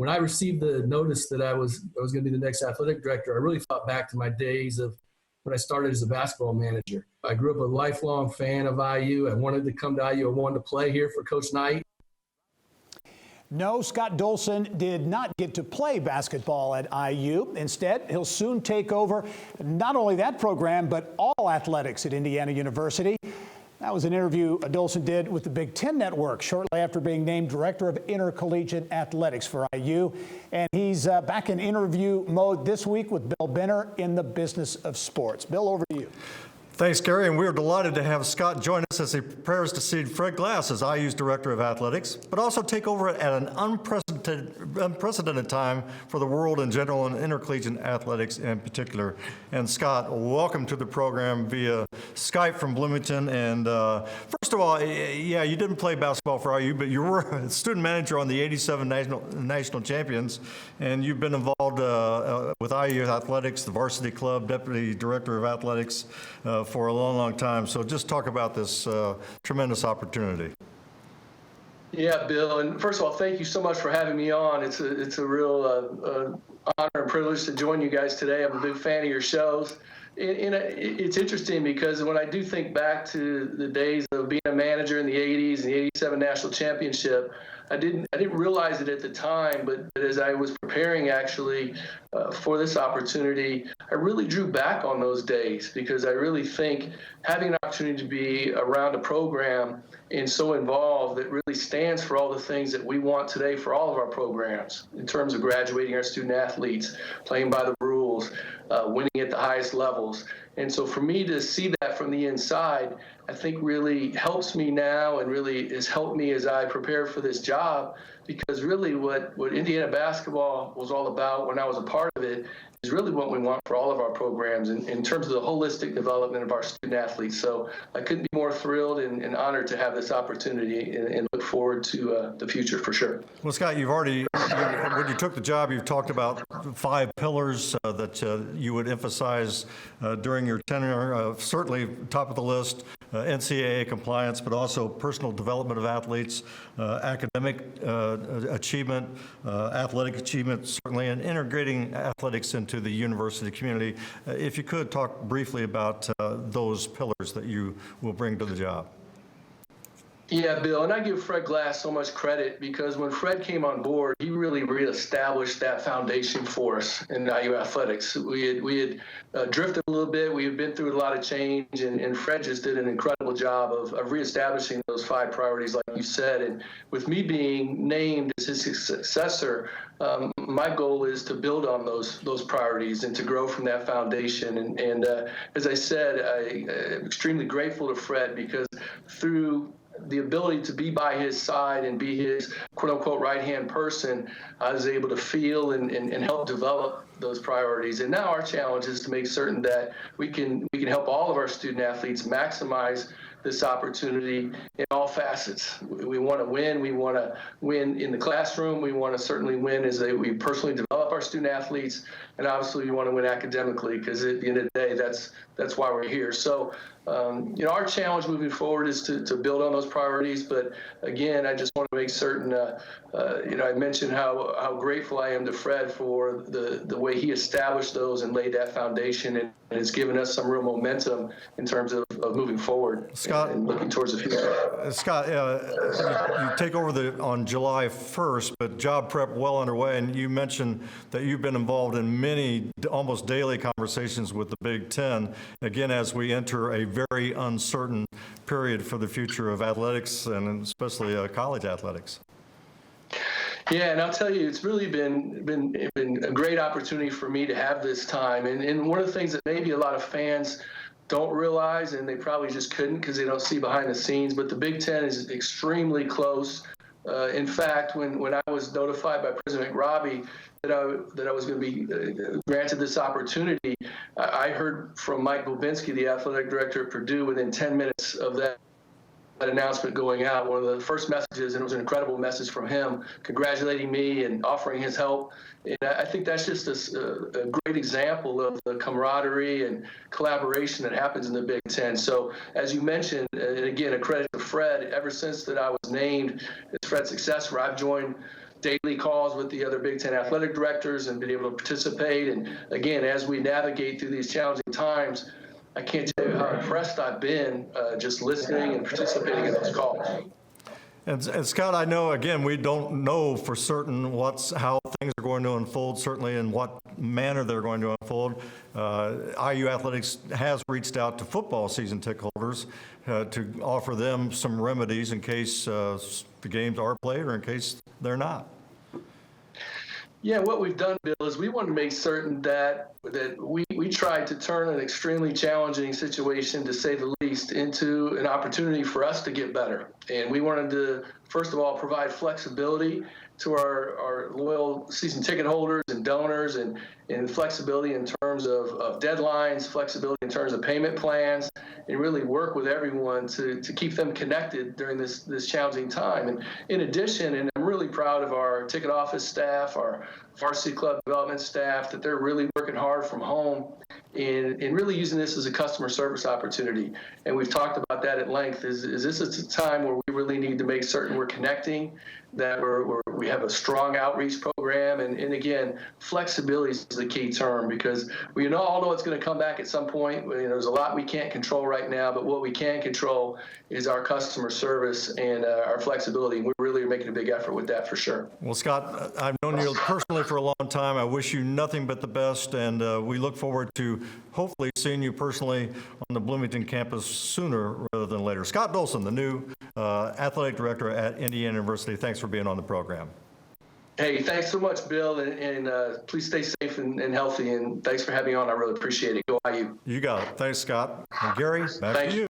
when I received the notice that I was going to be the next athletic director, I really thought back to my days of when I started as a basketball manager. I grew up a lifelong fan of IU. I wanted to come to IU. I wanted to play here for Coach Knight. No, Scott Dolson did not get to play basketball at IU. Instead, he'll soon take over not only that program, but all athletics at Indiana University. That was an interview Dolson did with the Big Ten Network shortly after being named Director of Intercollegiate Athletics for IU. And he's back in interview mode this week with Bill Benner in the Business of Sports. Bill, over to you. Thanks, Gary, and we're delighted to have Scott join us as he prepares to succeed Fred Glass as IU's Director of Athletics, but also take over at an unprecedented time for the world in general and intercollegiate athletics in particular. And Scott, welcome to the program via Skype from Bloomington. And first of all, yeah, you didn't play basketball for IU, but you were a student manager on the '87 national champions, and you've been involved with IU athletics, the varsity club, Deputy Director of Athletics, for a long, long time. So just talk about this tremendous opportunity. Yeah, Bill, and first of all, thank you so much for having me on. It's a real honor and privilege to join you guys today. I'm a big fan of your shows. And it's interesting because when I do think back to the days of being a manager in the 80s and the '87 national championship, I didn't realize it at the time, but as I was preparing actually for this opportunity, I really drew back on those days because I really think having an opportunity to be around a program and so involved that really stands for all the things that we want today for all of our programs in terms of graduating our student athletes, playing by the rules, winning at the highest levels. And so for me to see that from the inside, I think really helps me now and really has helped me as I prepare for this job, because really what Indiana basketball was all about when I was a part of it is really what we want for all of our programs in terms of the holistic development of our student athletes. So I couldn't be more thrilled and honored to have this opportunity and look forward to the future for sure. Well, Scott, when you took the job, you've talked about 5 pillars that you would emphasize during your tenure. Certainly top of the list, NCAA compliance, but also personal development of athletes, academic achievement, athletic achievement, certainly, and integrating athletics into the university community. If you could talk briefly about those pillars that you will bring to the job. Yeah, Bill, and I give Fred Glass so much credit because when Fred came on board, he really reestablished that foundation for us in IU athletics. We had drifted a little bit. We had been through a lot of change, and Fred just did an incredible job of reestablishing those 5 priorities, like you said. And with me being named as his successor, my goal is to build on those priorities and to grow from that foundation. And as I said, I'm extremely grateful to Fred because through the ability to be by his side and be his quote-unquote right-hand person, I was able to feel and help develop those priorities. And now our challenge is to make certain that we can help all of our student athletes maximize this opportunity in all facets. We want to win. We want to win in the classroom. We want to certainly win as we personally develop our student athletes. And obviously we want to win academically because at the end of the day, that's why we're here. So, our challenge moving forward is to build on those priorities. But again, I just want to make certain, I mentioned how grateful I am to Fred for the way he established those and laid that foundation, and it's given us some real momentum in terms of moving forward, Scott, and looking towards the future. Scott, you take over on July 1st, but job prep well underway, and you mentioned that you've been involved in many, almost daily conversations with the Big Ten, again, as we enter a very uncertain period for the future of athletics and especially college athletics. Yeah, and I'll tell you, it's really been a great opportunity for me to have this time. And one of the things that maybe a lot of fans don't realize, and they probably just couldn't because they don't see behind the scenes, but the Big Ten is extremely close. In fact, when I was notified by President McRobbie that I was going to be granted this opportunity, I heard from Mike Bobinski, the athletic director at Purdue, within 10 minutes of that announcement going out. One of the first messages, and it was an incredible message from him, congratulating me and offering his help. And I think that's just a great example of the camaraderie and collaboration that happens in the Big Ten. So as you mentioned, and again, a credit to Fred, ever since that I was named as Fred's successor, I've joined daily calls with the other Big Ten athletic directors and been able to participate. And again, as we navigate through these challenging times, I can't tell you how impressed I've been just listening and participating in those calls. And Scott, I know, again, we don't know for certain how things are going to unfold, certainly in what manner they're going to unfold. IU Athletics has reached out to football season ticket holders to offer them some remedies in case the games are played or in case they're not. Yeah, what we've done, Bill, is we want to make certain that we tried to turn an extremely challenging situation, to say the least, into an opportunity for us to get better. And we wanted to, first of all, provide flexibility to our loyal season ticket holders and donors, and flexibility in terms of deadlines, flexibility in terms of payment plans, and really work with everyone to keep them connected during this challenging time. And in addition, and I'm really proud of our ticket office staff, our varsity club development staff, that they're really working hard from home and really using this as a customer service opportunity. And we've talked about that at length. Is this a time where we really need to make certain we're connecting, that we have a strong outreach program, and again, flexibility is the key term, because we all know it's going to come back at some point. There's a lot we can't control right now, but what we can control is our customer service and our flexibility. We're really making a big effort with that for sure. Well, Scott, I've known you personally for a long time. I wish you nothing but the best, and we look forward to hopefully seeing you personally on the Bloomington campus sooner rather than later. Scott Dolson, the new athletic director at Indiana University. Thanks for being on the program. Hey, thanks so much, Bill, and please stay safe and healthy, and thanks for having me on. I really appreciate it. Go IU. You got it. Thanks, Scott. And Gary, back to you.